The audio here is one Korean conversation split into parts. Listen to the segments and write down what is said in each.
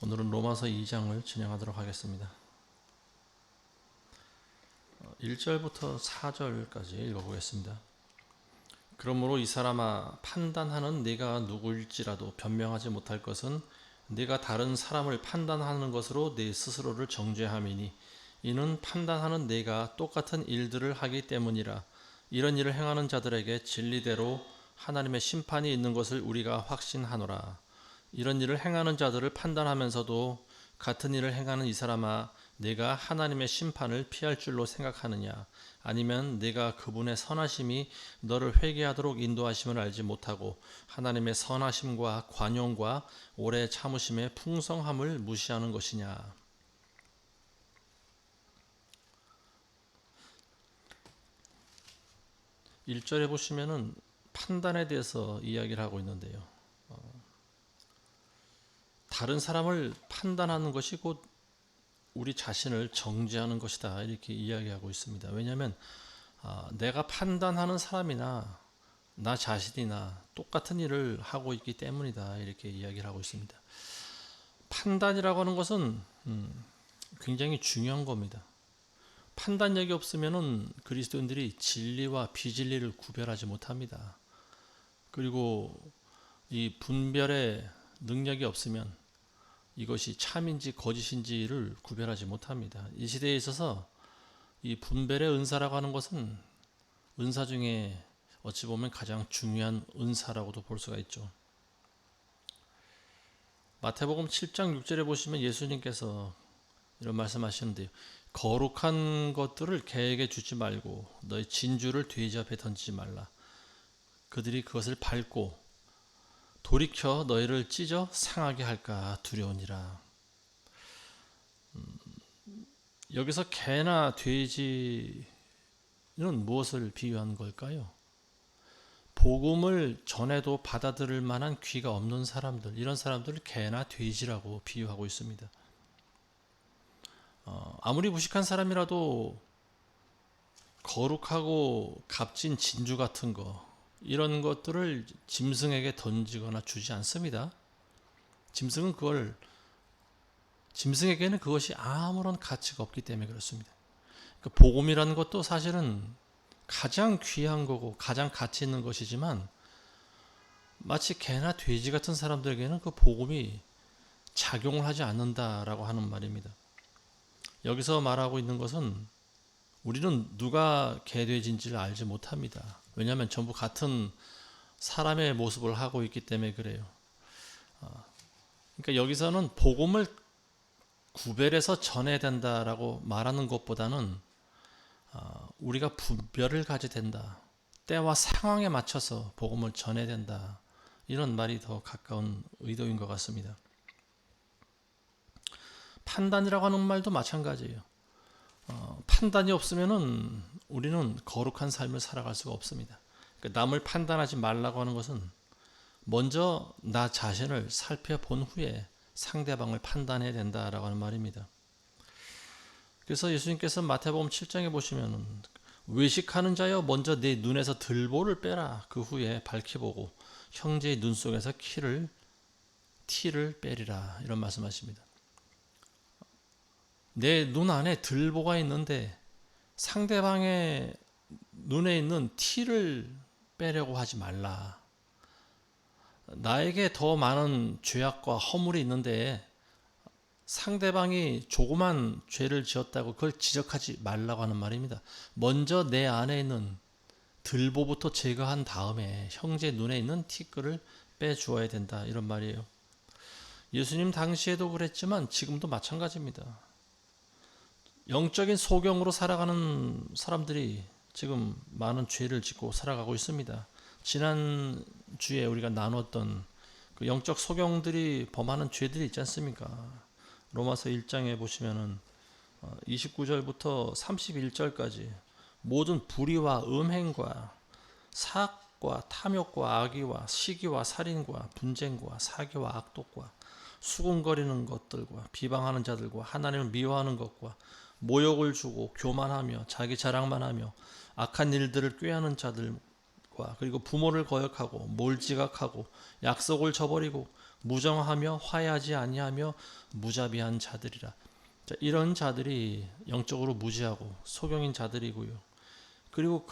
오늘은 로마서 2장을 진행하도록 하겠습니다. 1절부터 4절까지 읽어보겠습니다. 그러므로 이 사람아, 판단하는 네가 누구일지라도 변명하지 못할 것은 네가 다른 사람을 판단하는 것으로 네 스스로를 정죄함이니, 이는 판단하는 네가 똑같은 일들을 하기 때문이라. 이런 일을 행하는 자들에게 진리대로 하나님의 심판이 있는 것을 우리가 확신하노라. 이런 일을 행하는 자들을 판단하면서도 같은 일을 행하는 이 사람아, 내가 하나님의 심판을 피할 줄로 생각하느냐? 아니면 내가 그분의 선하심이 너를 회개하도록 인도하심을 알지 못하고 하나님의 선하심과 관용과 오래 참으심의 풍성함을 무시하는 것이냐? 1절에 보시면은 판단에 대해서 이야기를 하고 있는데요. 다른 사람을 판단하는 것이 곧 우리 자신을 정죄하는 것이다, 이렇게 이야기하고 있습니다. 왜냐하면 내가 판단하는 사람이나 나 자신이나 똑같은 일을 하고 있기 때문이다, 이렇게 이야기를 하고 있습니다. 판단이라고 하는 것은 굉장히 중요한 겁니다. 판단력이 없으면 그리스도인들이 진리와 비진리를 구별하지 못합니다. 그리고 이 분별의 능력이 없으면 이것이 참인지 거짓인지를 구별하지 못합니다. 이 시대에 있어서 이 분별의 은사라고 하는 것은 은사 중에 어찌 보면 가장 중요한 은사라고도 볼 수가 있죠. 마태복음 7장 6절에 보시면 예수님께서 이런 말씀하시는데요. 거룩한 것들을 개에게 주지 말고 너희 진주를 돼지 앞에 던지지 말라. 그들이 그것을 밟고 돌이켜 너희를 찢어 상하게 할까 두려우니라. 여기서 개나 돼지는 무엇을 비유한 걸까요? 복음을 전해도 받아들일 만한 귀가 없는 사람들, 이런 사람들을 개나 돼지라고 비유하고 있습니다. 아무리 무식한 사람이라도 거룩하고 값진 진주 같은 거, 이런 것들을 짐승에게 던지거나 주지 않습니다. 짐승에게는 그것이 아무런 가치가 없기 때문에 그렇습니다. 복음이라는 것도 사실은 가장 귀한 거고 가장 가치 있는 것이지만, 마치 개나 돼지 같은 사람들에게는 그 복음이 작용을 하지 않는다라고 하는 말입니다. 여기서 말하고 있는 것은 우리는 누가 개, 돼지인지를 알지 못합니다. 왜냐하면 전부 같은 사람의 모습을 하고 있기 때문에 그래요. 그러니까 여기서는 복음을 구별해서 전해야 된다라고 말하는 것보다는 우리가 분별을 가져야 된다. 때와 상황에 맞춰서 복음을 전해야 된다. 이런 말이 더 가까운 의도인 것 같습니다. 판단이라고 하는 말도 마찬가지예요. 판단이 없으면은 우리는 거룩한 삶을 살아갈 수가 없습니다. 그러니까 남을 판단하지 말라고 하는 것은 먼저 나 자신을 살펴본 후에 상대방을 판단해야 된다라고 하는 말입니다. 그래서 예수님께서 마태복음 7장에 보시면은 외식하는 자여, 먼저 내 눈에서 들보를 빼라. 그 후에 밝히보고 형제의 눈 속에서 티를 빼리라. 이런 말씀하십니다. 내 눈 안에 들보가 있는데 상대방의 눈에 있는 티를 빼려고 하지 말라. 나에게 더 많은 죄악과 허물이 있는데 상대방이 조그만 죄를 지었다고 그걸 지적하지 말라고 하는 말입니다. 먼저 내 안에 있는 들보부터 제거한 다음에 형제 눈에 있는 티끌을 빼주어야 된다, 이런 말이에요. 예수님 당시에도 그랬지만 지금도 마찬가지입니다. 영적인 소경으로 살아가는 사람들이 지금 많은 죄를 짓고 살아가고 있습니다. 지난 주에 우리가 나눴던 그 영적 소경들이 범하는 죄들이 있지 않습니까? 로마서 1장에 보시면은 29절부터 31절까지 모든 불의와 음행과 사악과 탐욕과 악의와 시기와 살인과 분쟁과 사기와 악독과 수군거리는 것들과 비방하는 자들과 하나님을 미워하는 것과 모욕을 주고 교만하며 자기 자랑만 하며 악한 일들을 꾀하는 자들과, 그리고 부모를 거역하고 몰지각하고 약속을 저버리고 무정하며 화해하지 아니하며 무자비한 자들이라. 자, 이런 자들이 영적으로 무지하고 소경인 자들이고요. 그리고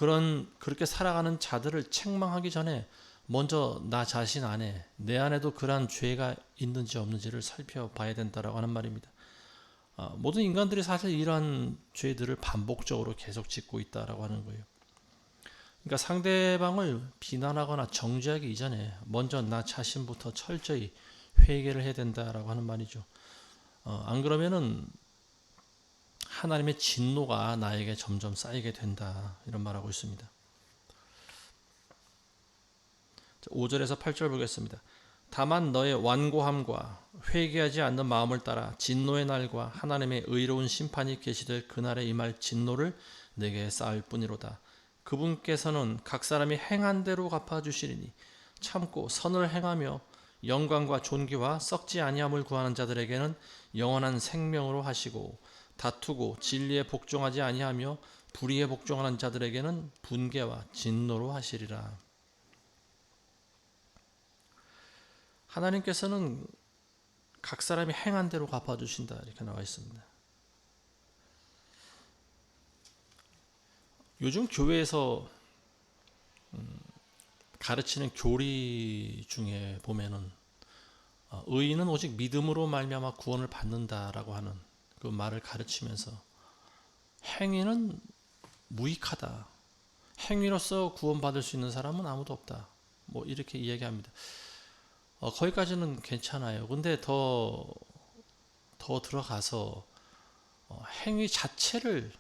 그렇게 살아가는 자들을 책망하기 전에 먼저 나 자신 안에, 내 안에도 그러한 죄가 있는지 없는지를 살펴봐야 된다라고 하는 말입니다. 모든 인간들이 사실 이러한 죄들을 반복적으로 계속 짓고 있다라고 하는 거예요. 그러니까 상대방을 비난하거나 정죄하기 이전에 먼저 나 자신부터 철저히 회개를 해야 된다라고 하는 말이죠. 안 그러면은 하나님의 진노가 나에게 점점 쌓이게 된다, 이런 말하고 있습니다. 5절에서 8절 보겠습니다. 다만 너의 완고함과 회개하지 않는 마음을 따라 진노의 날과 하나님의 의로운 심판이 계시될 그날에 임할 진노를 내게 쌓을 뿐이로다. 그분께서는 각 사람이 행한 대로 갚아주시리니 참고 선을 행하며 영광과 존귀와 썩지 아니함을 구하는 자들에게는 영원한 생명으로 하시고, 다투고 진리에 복종하지 아니하며 불의에 복종하는 자들에게는 분개와 진노로 하시리라. 하나님께서는 각 사람이 행한 대로 갚아주신다, 이렇게 나와 있습니다. 요즘 교회에서 가르치는 교리 중에 보면은 의인은 오직 믿음으로 말미암아 구원을 받는다라고 하는 그 말을 가르치면서 행위는 무익하다, 행위로서 구원받을 수 있는 사람은 아무도 없다, 뭐 이렇게 이야기합니다. 거기까지는 괜찮아요. 근데 더 들어가서 행위 자체를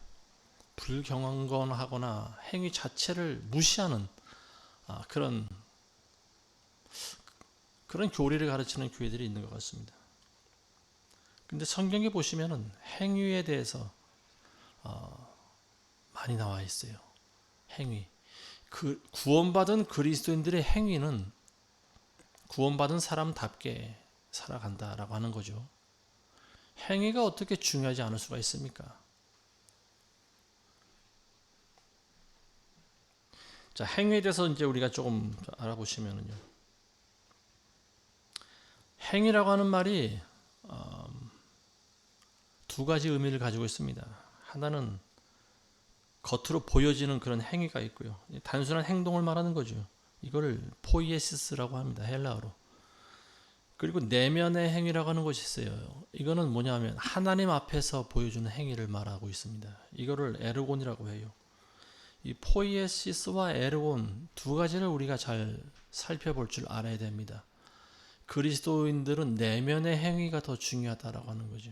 불경건하거나 행위 자체를 무시하는 그런 교리를 가르치는 교회들이 있는 것 같습니다. 근데 성경에 보시면은 행위에 대해서 많이 나와 있어요. 행위. 그 구원받은 그리스도인들의 행위는 구원받은 사람답게 살아간다라고 하는 거죠. 행위가 어떻게 중요하지 않을 수가 있습니까? 자, 행위에 대해서 이제 우리가 조금 알아보시면은요. 행위라고 하는 말이 두 가지 의미를 가지고 있습니다. 하나는 겉으로 보여지는 그런 행위가 있고요. 단순한 행동을 말하는 거죠. 이거를 포이에시스라고 합니다, 헬라어로. 그리고 내면의 행위라고 하는 것이 있어요. 이거는 뭐냐면 하나님 앞에서 보여주는 행위를 말하고 있습니다. 이거를 에르곤이라고 해요. 이 포이에시스와 에르곤 두 가지를 우리가 잘 살펴볼 줄 알아야 됩니다. 그리스도인들은 내면의 행위가 더 중요하다라고 하는 거죠.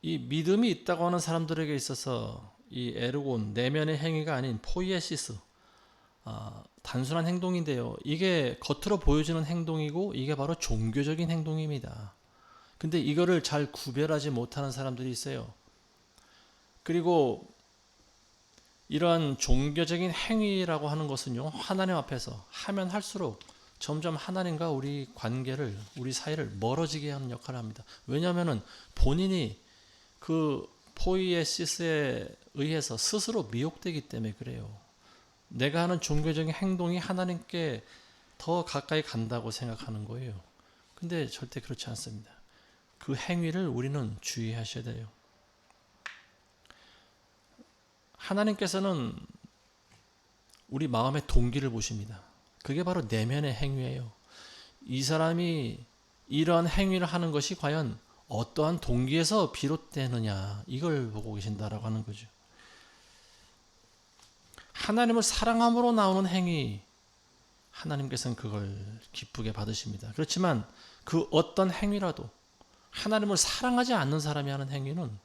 이 믿음이 있다고 하는 사람들에게 있어서 이 에르곤, 내면의 행위가 아닌 포이에시스, 단순한 행동인데요. 이게 겉으로 보여지는 행동이고 이게 바로 종교적인 행동입니다. 근데 이거를 잘 구별하지 못하는 사람들이 있어요. 그리고 이러한 종교적인 행위라고 하는 것은요, 하나님 앞에서 하면 할수록 점점 하나님과 우리 관계를, 우리 사이를 멀어지게 하는 역할을 합니다. 왜냐하면 본인이 그 포이에시스에 의해서 스스로 미혹되기 때문에 그래요. 내가 하는 종교적인 행동이 하나님께 더 가까이 간다고 생각하는 거예요. 근데 절대 그렇지 않습니다. 그 행위를 우리는 주의하셔야 돼요. 하나님께서는 우리 마음의 동기를 보십니다. 그게 바로 내면의 행위예요. 이 사람이 이러한 행위를 하는 것이 과연 어떠한 동기에서 비롯되느냐, 이걸 보고 계신다라고 하는 거죠. 하나님을 사랑함으로 나오는 행위, 하나님께서는 그걸 기쁘게 받으십니다. 그렇지만 그 어떤 행위라도 하나님을 사랑하지 않는 사람이 하는 행위는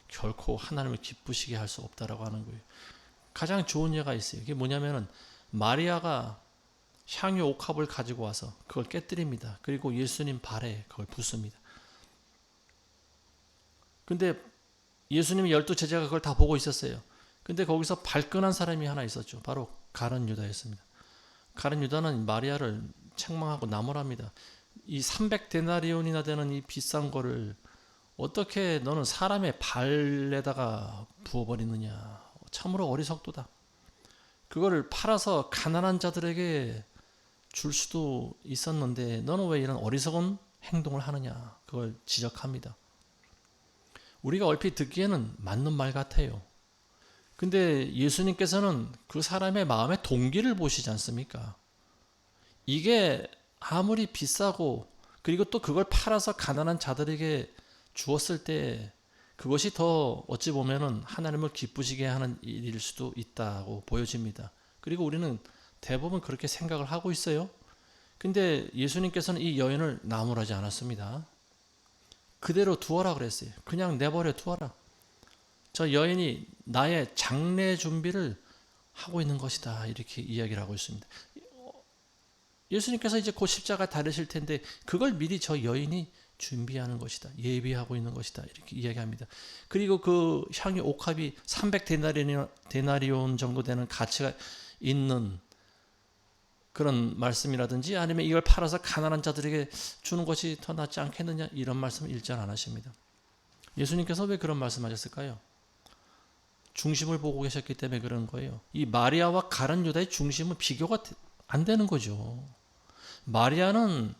결코 하나님을 기쁘시게 할 수 없다라고 하는 거예요. 가장 좋은 예가 있어요. 이게 뭐냐면은 마리아가 향유 옥합을 가지고 와서 그걸 깨뜨립니다. 그리고 예수님 발에 그걸 붓습니다. 근데 예수님의 12제자가 그걸 다 보고 있었어요. 근데 거기서 발끈한 사람이 하나 있었죠. 바로 가룟 유다였습니다. 가룟 유다는 마리아를 책망하고 나무랍니다. 이 300데나리온이나 되는 이 비싼 거를 어떻게 너는 사람의 발에다가 부어버리느냐. 참으로 어리석도다. 그거를 팔아서 가난한 자들에게 줄 수도 있었는데 너는 왜 이런 어리석은 행동을 하느냐, 그걸 지적합니다. 우리가 얼핏 듣기에는 맞는 말 같아요. 근데 예수님께서는 그 사람의 마음의 동기를 보시지 않습니까? 이게 아무리 비싸고 그리고 또 그걸 팔아서 가난한 자들에게 주었을 때 그것이 더 어찌 보면은 하나님을 기쁘시게 하는 일일 수도 있다고 보여집니다. 그리고 우리는 대부분 그렇게 생각을 하고 있어요. 근데 예수님께서는 이 여인을 나무라지 않았습니다. 그대로 두어라 그랬어요. 그냥 내버려 두어라. 저 여인이 나의 장례 준비를 하고 있는 것이다, 이렇게 이야기를 하고 있습니다. 예수님께서 이제 곧 십자가 달으실 텐데 그걸 미리 저 여인이 준비하는 것이다, 예비하고 있는 것이다, 이렇게 이야기합니다. 그리고 그 향유 옥합이 300데나리온 정도 되는 가치가 있는 그런 말씀이라든지 아니면 이걸 팔아서 가난한 자들에게 주는 것이 더 낫지 않겠느냐, 이런 말씀을 일절 안 하십니다. 예수님께서 왜 그런 말씀하셨을까요? 중심을 보고 계셨기 때문에 그런 거예요. 이 마리아와 가룟 유다의 중심은 비교가 안 되는 거죠. 마리아는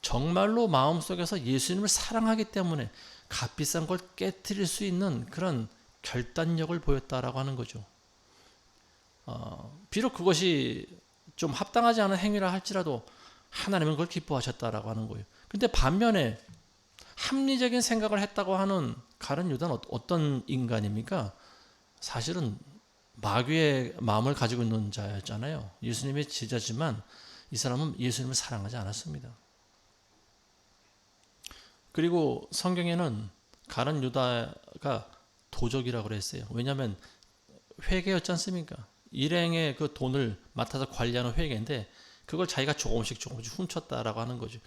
정말로 마음속에서 예수님을 사랑하기 때문에 값비싼 걸 깨트릴 수 있는 그런 결단력을 보였다라고 하는 거죠. 비록 그것이 좀 합당하지 않은 행위라 할지라도 하나님은 그걸 기뻐하셨다라고 하는 거예요. 근데 반면에 합리적인 생각을 했다고 하는 가룟 유다는 어떤 인간입니까? 사실은 마귀의 마음을 가지고 있는 자였잖아요. 예수님의 제자지만 이 사람은 예수님을 사랑하지 않았습니다. 그리고 성경에는 가룟 유다가 도적이라고 그랬어요. 왜냐하면 회계였지 않습니까? 일행의 그 돈을 맡아서 관리하는 회계인데 그걸 자기가 조금씩 훔쳤다라고 하는 거죠.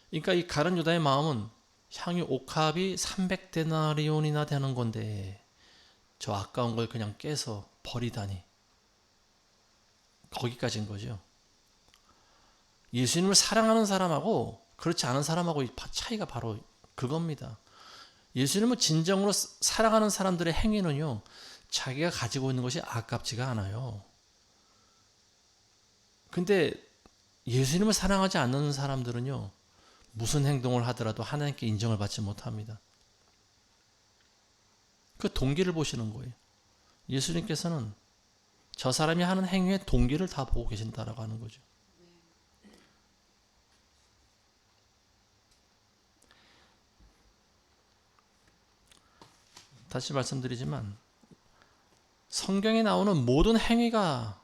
그러니까 이 가룟 유다의 마음은 향유 옥합이 300데나리온이나 되는 건데 저 아까운 걸 그냥 깨서 버리다니, 거기까지인 거죠. 예수님을 사랑하는 사람하고 그렇지 않은 사람하고 차이가 바로 그겁니다. 예수님을 진정으로 사랑하는 사람들의 행위는요, 자기가 가지고 있는 것이 아깝지가 않아요. 근데 예수님을 사랑하지 않는 사람들은요, 무슨 행동을 하더라도 하나님께 인정을 받지 못합니다. 그 동기를 보시는 거예요. 예수님께서는 저 사람이 하는 행위의 동기를 다 보고 계신다라고 하는 거죠. 다시 말씀드리지만 성경에 나오는 모든 행위가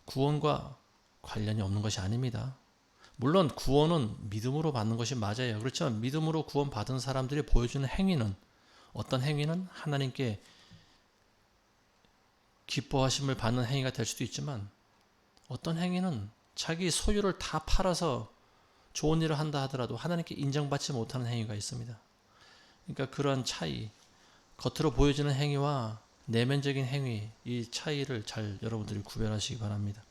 구원과 관련이 없는 것이 아닙니다. 물론 구원은 믿음으로 받는 것이 맞아요. 그렇지만 믿음으로 구원받은 사람들이 보여주는 행위는, 어떤 행위는 하나님께 기뻐하심을 받는 행위가 될 수도 있지만 어떤 행위는 자기 소유를 다 팔아서 좋은 일을 한다 하더라도 하나님께 인정받지 못하는 행위가 있습니다. 그러니까 그러한 차이, 겉으로 보여지는 행위와 내면적인 행위, 이 차이를 잘 여러분들이 구별하시기 바랍니다.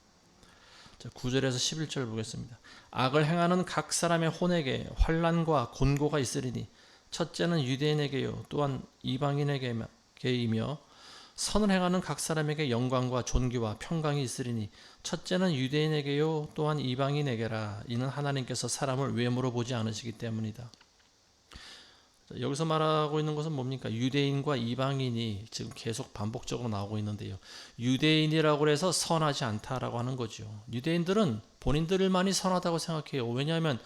자, 9절에서 11절 보겠습니다. 악을 행하는 각 사람의 혼에게 환난과 곤고가 있으리니 첫째는 유대인에게요 또한 이방인에게이며 선을 행하는 각 사람에게 영광과 존귀와 평강이 있으리니 첫째는 유대인에게요 또한 이방인에게라. 이는 하나님께서 사람을 외모로 보지 않으시기 때문이다. 여기서 말하고 있는 것은 뭡니까? 유대인과 이방인이 지금 계속 반복적으로 나오고 있는데요. 유대인이라고 해서 선하지 않다라고 하는 거죠. 유대인들은 본인들만이 선하다고 생각해요. 왜냐하면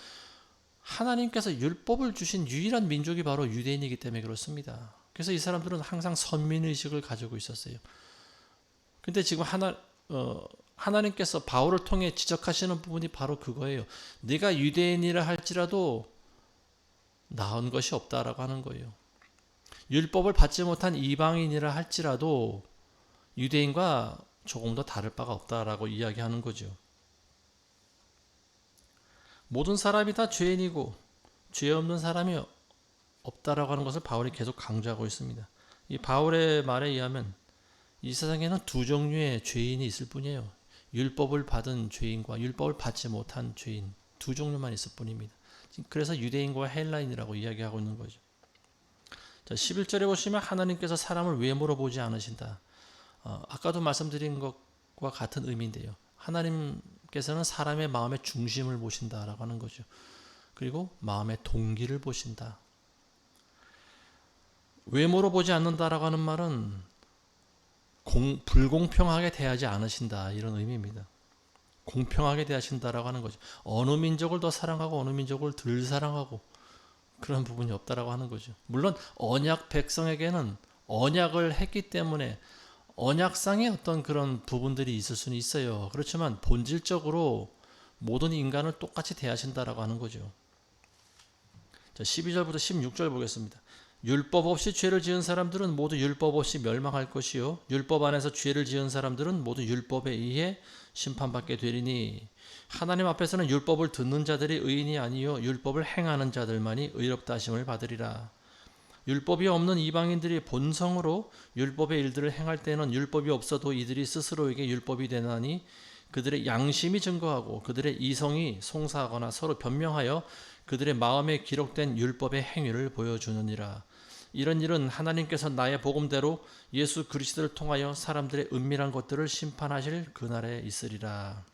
하나님께서 율법을 주신 유일한 민족이 바로 유대인이기 때문에 그렇습니다. 그래서 이 사람들은 항상 선민의식을 가지고 있었어요. 근데 지금 하나님께서 바울을 통해 지적하시는 부분이 바로 그거예요. 네가 유대인이라 할지라도 나은 것이 없다라고 하는 거예요. 율법을 받지 못한 이방인이라 할지라도 유대인과 조금 더 다를 바가 없다라고 이야기하는 거죠. 모든 사람이 다 죄인이고 죄 없는 사람이 없다라고 하는 것을 바울이 계속 강조하고 있습니다. 이 바울의 말에 의하면 이 세상에는 두 종류의 죄인이 있을 뿐이에요. 율법을 받은 죄인과 율법을 받지 못한 죄인, 두 종류만 있을 뿐입니다. 그래서 유대인과 헬라인이라고 이야기하고 있는 거죠. 자, 11절에 보시면 하나님께서 사람을 외모로 보지 않으신다. 아까도 말씀드린 것과 같은 의미인데요. 하나님께서는 사람의 마음의 중심을 보신다라고 하는 거죠. 그리고 마음의 동기를 보신다. 외모로 보지 않는다라고 하는 말은 불공평하게 대하지 않으신다, 이런 의미입니다. 공평하게 대하신다라고 하는 거죠. 어느 민족을 더 사랑하고 어느 민족을 덜 사랑하고 그런 부분이 없다라고 하는 거죠. 물론 언약 백성에게는 언약을 했기 때문에 언약상의 어떤 그런 부분들이 있을 수는 있어요. 그렇지만 본질적으로 모든 인간을 똑같이 대하신다라고 하는 거죠. 자, 12절부터 16절 보겠습니다. 율법 없이 죄를 지은 사람들은 모두 율법 없이 멸망할 것이요 율법 안에서 죄를 지은 사람들은 모두 율법에 의해 심판받게 되리니 하나님 앞에서는 율법을 듣는 자들이 의인이 아니요 율법을 행하는 자들만이 의롭다 하심을 받으리라. 율법이 없는 이방인들이 본성으로 율법의 일들을 행할 때는 율법이 없어도 이들이 스스로에게 율법이 되나니 그들의 양심이 증거하고 그들의 이성이 송사하거나 서로 변명하여 그들의 마음에 기록된 율법의 행위를 보여주느니라. 이런 일은 하나님께서 나의 복음대로 예수 그리스도를 통하여 사람들의 은밀한 것들을 심판하실 그날에 있으리라.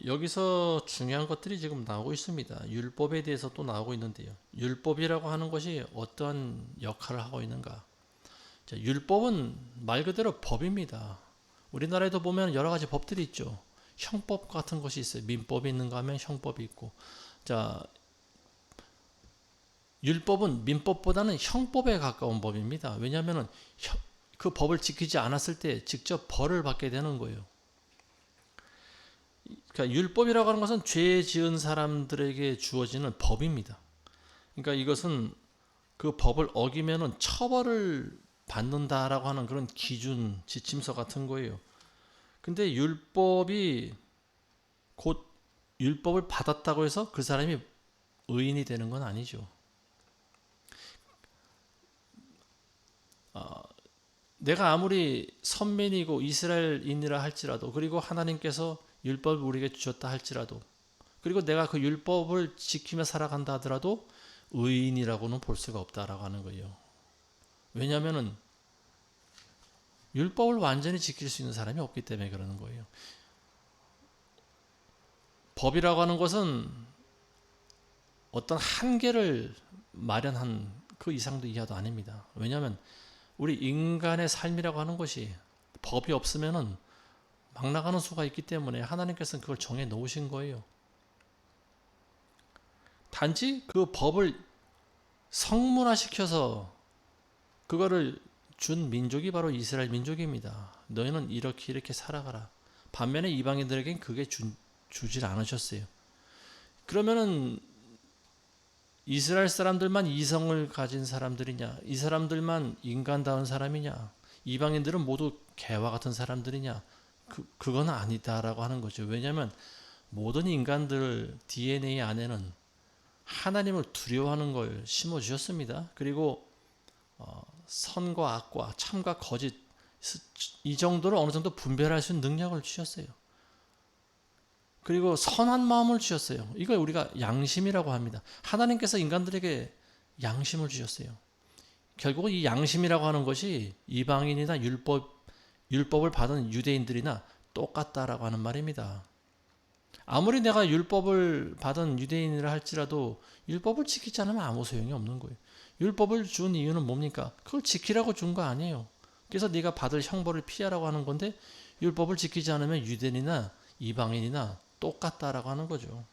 여기서 중요한 것들이 지금 나오고 있습니다. 율법에 대해서 또 나오고 있는데요. 율법이라고 하는 것이 어떠한 역할을 하고 있는가? 자, 율법은 말 그대로 법입니다. 우리나라에도 보면 여러 가지 법들이 있죠. 형법 같은 것이 있어요. 민법이 있는가 하면 형법이 있고. 자, 율법은 민법보다는 형법에 가까운 법입니다. 왜냐하면 그 법을 지키지 않았을 때 직접 벌을 받게 되는 거예요. 그러니까 율법이라고 하는 것은 죄 지은 사람들에게 주어지는 법입니다. 그러니까 이것은 그 법을 어기면은 처벌을 받는다라고 하는 그런 기준, 지침서 같은 거예요. 근데 율법이 곧 율법을 받았다고 해서 그 사람이 의인이 되는 건 아니죠. 내가 아무리 선민이고 이스라엘인이라 할지라도 그리고 하나님께서 율법을 우리에게 주셨다 할지라도 그리고 내가 그 율법을 지키며 살아간다 하더라도 의인이라고는 볼 수가 없다라고 하는 거예요. 왜냐하면 율법을 완전히 지킬 수 있는 사람이 없기 때문에 그러는 거예요. 법이라고 하는 것은 어떤 한계를 마련한 그 이상도 이하도 아닙니다. 왜냐하면 우리 인간의 삶이라고 하는 것이 법이 없으면은 막 나가는 수가 있기 때문에 하나님께서는 그걸 정해 놓으신 거예요. 단지 그 법을 성문화시켜서 그거를 준 민족이 바로 이스라엘 민족입니다. 너희는 이렇게 살아가라. 반면에 이방인들에겐 그게 주질 않으셨어요. 그러면은 이스라엘 사람들만 이성을 가진 사람들이냐? 이 사람들만 인간다운 사람이냐? 이방인들은 모두 개와 같은 사람들이냐? 그건 아니다라고 하는 거죠. 왜냐하면 모든 인간들 DNA 안에는 하나님을 두려워하는 걸 심어 주셨습니다. 그리고 선과 악과 참과 거짓 이 정도를 어느 정도 분별할 수 있는 능력을 주셨어요. 그리고 선한 마음을 주셨어요. 이걸 우리가 양심이라고 합니다. 하나님께서 인간들에게 양심을 주셨어요. 결국 이 양심이라고 하는 것이 이방인이나 율법을 받은 유대인들이나 똑같다라고 하는 말입니다. 아무리 내가 율법을 받은 유대인이라 할지라도 율법을 지키지 않으면 아무 소용이 없는 거예요. 율법을 준 이유는 뭡니까? 그걸 지키라고 준 거 아니에요. 그래서 네가 받을 형벌을 피하라고 하는 건데 율법을 지키지 않으면 유대인이나 이방인이나 똑같다라고 하는 거죠.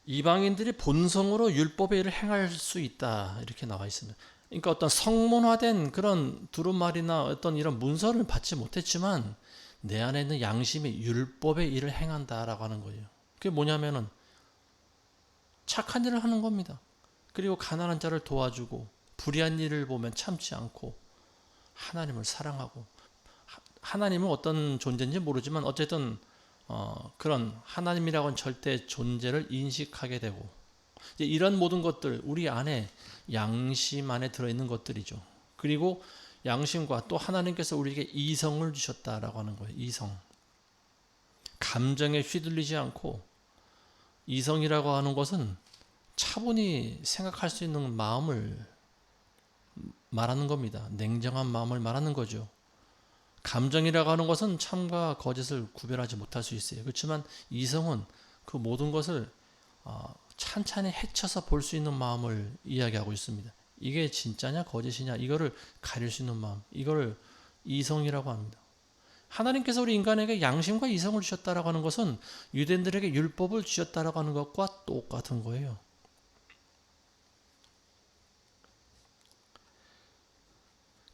이방인들이 본성으로 율법의 일을 행할 수 있다 이렇게 나와 있습니다. 그러니까 어떤 성문화된 그런 두루마리나 어떤 이런 문서를 받지 못했지만 내 안에 있는 양심이 율법의 일을 행한다라고 하는 거예요. 그게 뭐냐면은 착한 일을 하는 겁니다. 그리고 가난한 자를 도와주고 불의한 일을 보면 참지 않고 하나님을 사랑하고 하나님은 어떤 존재인지 모르지만 어쨌든 그런 하나님이라고는 절대 존재를 인식하게 되고 이제 이런 모든 것들 우리 안에 양심 안에 들어있는 것들이죠. 그리고 양심과 또 하나님께서 우리에게 이성을 주셨다라고 하는 거예요. 이성. 감정에 휘둘리지 않고 이성이라고 하는 것은 차분히 생각할 수 있는 마음을 말하는 겁니다. 냉정한 마음을 말하는 거죠. 감정이라고 하는 것은 참과 거짓을 구별하지 못할 수 있어요. 그렇지만 이성은 그 모든 것을 찬찬히 헤쳐서 볼 수 있는 마음을 이야기하고 있습니다. 이게 진짜냐 거짓이냐 이거를 가릴 수 있는 마음, 이거를 이성이라고 합니다. 하나님께서 우리 인간에게 양심과 이성을 주셨다라고 하는 것은 유대인들에게 율법을 주셨다라고 하는 것과 똑같은 거예요.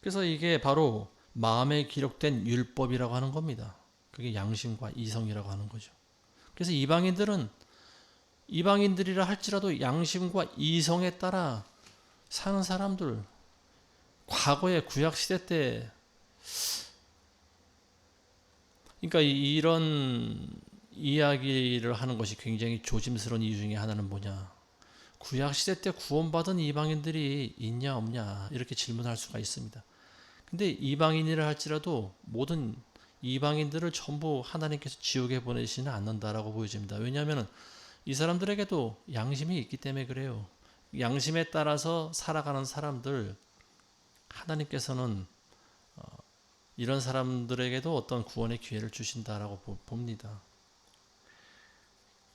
그래서 이게 바로 마음에 기록된 율법이라고 하는 겁니다. 그게 양심과 이성이라고 하는 거죠. 그래서 이방인들이라 할지라도 양심과 이성에 따라 사는 사람들, 과거의 구약 시대 때, 그러니까 이런 이야기를 하는 것이 굉장히 조심스러운 이유 중에 하나는 뭐냐? 구약 시대 때 구원받은 이방인들이 있냐 없냐 이렇게 질문할 수가 있습니다. 근데 이방인이라 할지라도 모든 이방인들을 전부 하나님께서 지옥에 보내시지는 않는다라고 보여집니다. 왜냐하면 이 사람들에게도 양심이 있기 때문에 그래요. 양심에 따라서 살아가는 사람들, 하나님께서는 이런 사람들에게도 어떤 구원의 기회를 주신다라고 봅니다.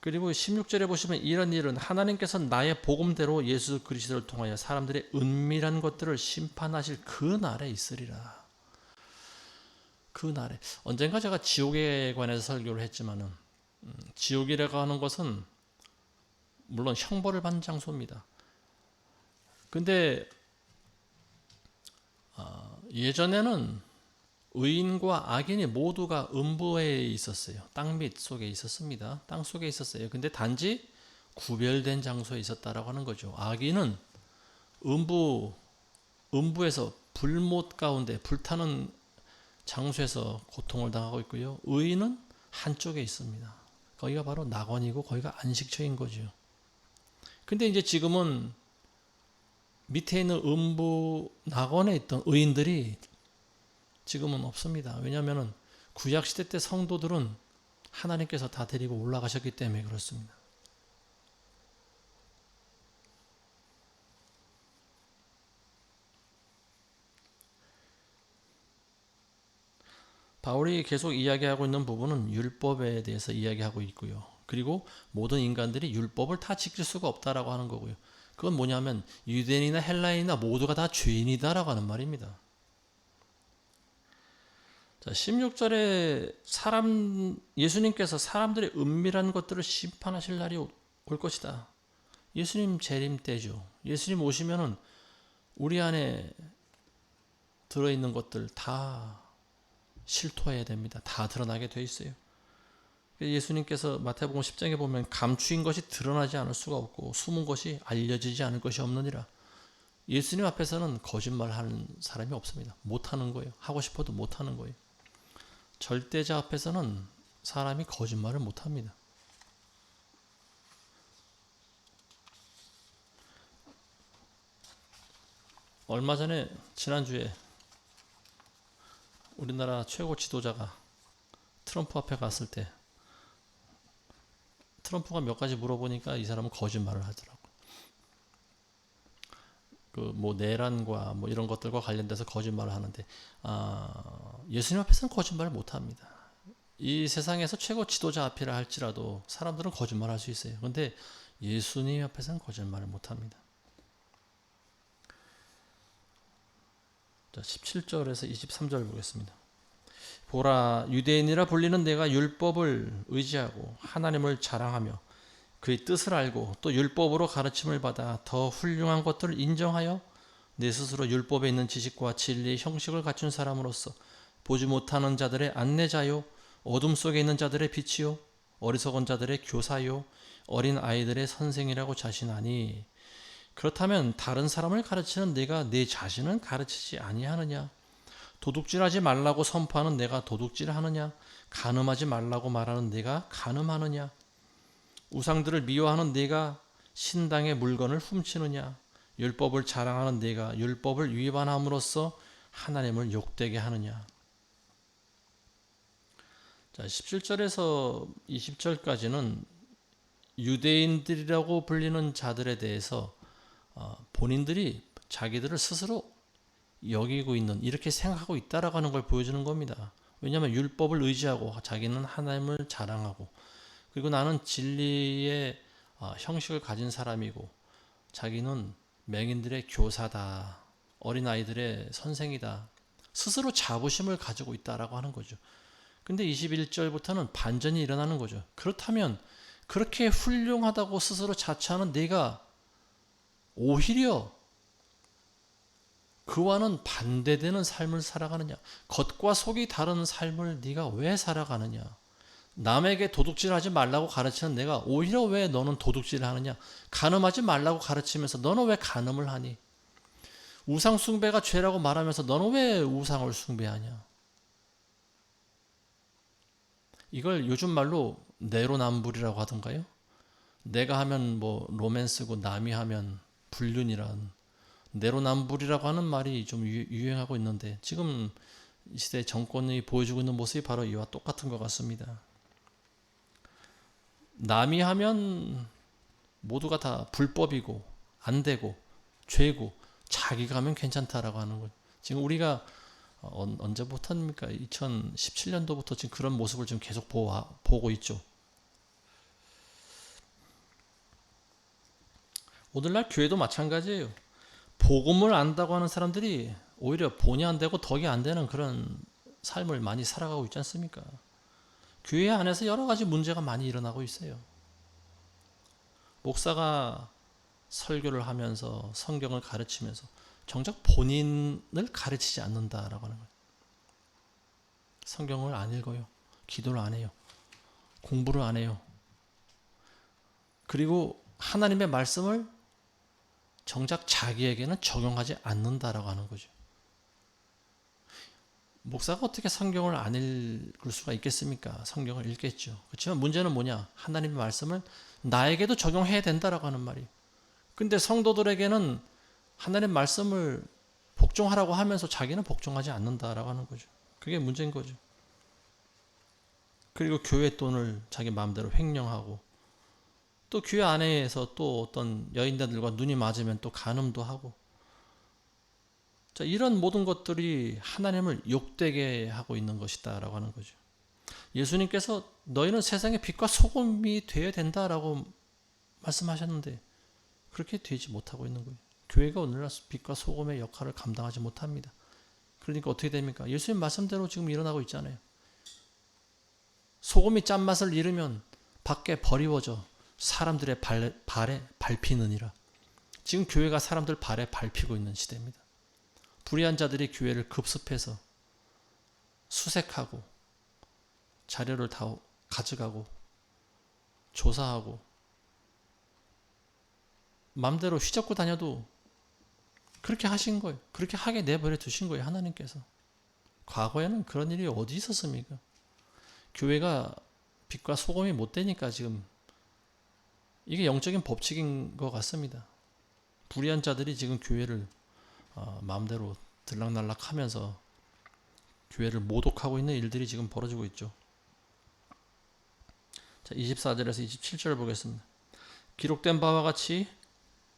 그리고 16절에 보시면 이런 일은 하나님께서 나의 복음대로 예수 그리스도를 통하여 사람들의 은밀한 것들을 심판하실 그 날에 있으리라. 그 날에. 언젠가 제가 지옥에 관해서 설교를 했지만은 지옥이라고 하는 것은 물론 형벌을 받는 장소입니다. 근데 예전에는 의인과 악인이 모두가 음부에 있었어요. 땅 밑 속에 있었습니다. 땅 속에 있었어요. 근데 단지 구별된 장소에 있었다라고 하는 거죠. 악인은 음부에서 불못 가운데 불타는 장소에서 고통을 당하고 있고요. 의인은 한쪽에 있습니다. 거기가 바로 낙원이고 거기가 안식처인 거죠. 근데 이제 지금은 밑에 있는 음부 낙원에 있던 의인들이 지금은 없습니다. 왜냐하면 구약시대 때 성도들은 하나님께서 다 데리고 올라가셨기 때문에 그렇습니다. 바울이 계속 이야기하고 있는 부분은 율법에 대해서 이야기하고 있고요. 그리고 모든 인간들이 율법을 다 지킬 수가 없다라고 하는 거고요. 그건 뭐냐면 유대인이나 헬라인이나 모두가 다 죄인이다라고 하는 말입니다. 자, 16절에 예수님께서 사람들의 은밀한 것들을 심판하실 날이 올 것이다. 예수님 재림 때죠. 예수님 오시면은 우리 안에 들어있는 것들 다 실토해야 됩니다. 다 드러나게 돼 있어요. 예수님께서 마태복음 10장에 보면 감추인 것이 드러나지 않을 수가 없고 숨은 것이 알려지지 않을 것이 없느니라. 예수님 앞에서는 거짓말하는 사람이 없습니다. 못하는 거예요. 하고 싶어도 못하는 거예요. 절대자 앞에서는 사람이 거짓말을 못합니다. 얼마 전에 지난주에 우리나라 최고 지도자가 트럼프 앞에 갔을 때 트럼프가 몇 가지 물어보니까 이 사람은 거짓말을 하더라고요. 뭐 내란과 뭐 이런 것들과 관련돼서 거짓말을 하는데 예수님 앞에서는 거짓말을 못합니다. 이 세상에서 최고 지도자 앞이라 할지라도 사람들은 거짓말할 수 있어요. 그런데 예수님 앞에서는 거짓말을 못합니다. 자, 17절에서 23절 보겠습니다. 보라, 유대인이라 불리는 내가 율법을 의지하고 하나님을 자랑하며 그의 뜻을 알고 또 율법으로 가르침을 받아 더 훌륭한 것들을 인정하여 내 스스로 율법에 있는 지식과 진리의 형식을 갖춘 사람으로서 보지 못하는 자들의 안내자요, 어둠 속에 있는 자들의 빛이요, 어리석은 자들의 교사요, 어린 아이들의 선생이라고 자신하니, 그렇다면 다른 사람을 가르치는 내가 내 자신은 가르치지 아니하느냐? 도둑질하지 말라고 선포하는 내가 도둑질하느냐? 간음하지 말라고 말하는 내가 간음하느냐? 우상들을 미워하는 내가 신당의 물건을 훔치느냐? 율법을 자랑하는 내가 율법을 위반함으로써 하나님을 욕되게 하느냐? 자, 17절에서 20절까지는 유대인들이라고 불리는 자들에 대해서 본인들이 자기들을 스스로 여기고 있는, 이렇게 생각하고 있다라고 하는 걸 보여주는 겁니다. 왜냐하면 율법을 의지하고 자기는 하나님을 자랑하고, 그리고 나는 진리의 형식을 가진 사람이고, 자기는 맹인들의 교사다, 어린아이들의 선생이다, 스스로 자부심을 가지고 있다라고 하는 거죠. 근데 21절부터는 반전이 일어나는 거죠. 그렇다면 그렇게 훌륭하다고 스스로 자처하는 네가 오히려 그와는 반대되는 삶을 살아가느냐, 겉과 속이 다른 삶을 네가 왜 살아가느냐, 남에게 도둑질하지 말라고 가르치는 내가 오히려 왜 너는 도둑질을 하느냐, 간음하지 말라고 가르치면서 너는 왜 간음을 하니, 우상 숭배가 죄라고 말하면서 너는 왜 우상을 숭배하냐. 이걸 요즘 말로 내로남불이라고 하던가요? 내가 하면 뭐 로맨스고 남이 하면 불륜이란, 내로남불이라고 하는 말이 좀 유행하고 있는데, 지금 이 시대 정권이 보여주고 있는 모습이 바로 이와 똑같은 것 같습니다. 남이 하면 모두가 다 불법이고 안 되고 죄고, 자기가 하면 괜찮다라고 하는 거예요. 지금 우리가 언제부터입니까? 2017년도부터 지금 그런 모습을 지금 계속 보고 있죠. 오늘날 교회도 마찬가지예요. 복음을 안다고 하는 사람들이 오히려 본이 안 되고 덕이 안 되는 그런 삶을 많이 살아가고 있지 않습니까? 교회 안에서 여러 가지 문제가 많이 일어나고 있어요. 목사가 설교를 하면서 성경을 가르치면서 정작 본인을 가르치지 않는다라고 하는 거예요. 성경을 안 읽어요. 기도를 안 해요. 공부를 안 해요. 그리고 하나님의 말씀을 정작 자기에게는 적용하지 않는다라고 하는 거죠. 목사가 어떻게 성경을 안 읽을 수가 있겠습니까? 성경을 읽겠죠. 그렇지만 문제는 뭐냐? 하나님의 말씀을 나에게도 적용해야 된다라고 하는 말이에요. 근데 성도들에게는 하나님의 말씀을 복종하라고 하면서 자기는 복종하지 않는다라고 하는 거죠. 그게 문제인 거죠. 그리고 교회 돈을 자기 마음대로 횡령하고, 또 교회 안에서 또 어떤 여인들과 눈이 맞으면 또 간음도 하고, 자, 이런 모든 것들이 하나님을 욕되게 하고 있는 것이다 라고 하는 거죠. 예수님께서 너희는 세상의 빛과 소금이 되어야 된다라고 말씀하셨는데 그렇게 되지 못하고 있는 거예요. 교회가 오늘날 빛과 소금의 역할을 감당하지 못합니다. 그러니까 어떻게 됩니까? 예수님 말씀대로 지금 일어나고 있잖아요. 소금이 짠맛을 잃으면 밖에 버리워져 사람들의 발에 밟히느니라. 지금 교회가 사람들 발에 밟히고 있는 시대입니다. 불의한 자들이 교회를 급습해서 수색하고 자료를 다 가져가고 조사하고 마음대로 휘젓고 다녀도 그렇게 하신 거예요. 그렇게 하게 내버려 두신 거예요, 하나님께서. 과거에는 그런 일이 어디 있었습니까? 교회가 빛과 소금이 못 되니까 지금 이게 영적인 법칙인 것 같습니다. 불의한 자들이 지금 교회를 마음대로 들락날락 하면서 교회를 모독하고 있는 일들이 지금 벌어지고 있죠. 자, 24절에서 27절 보겠습니다. 기록된 바와 같이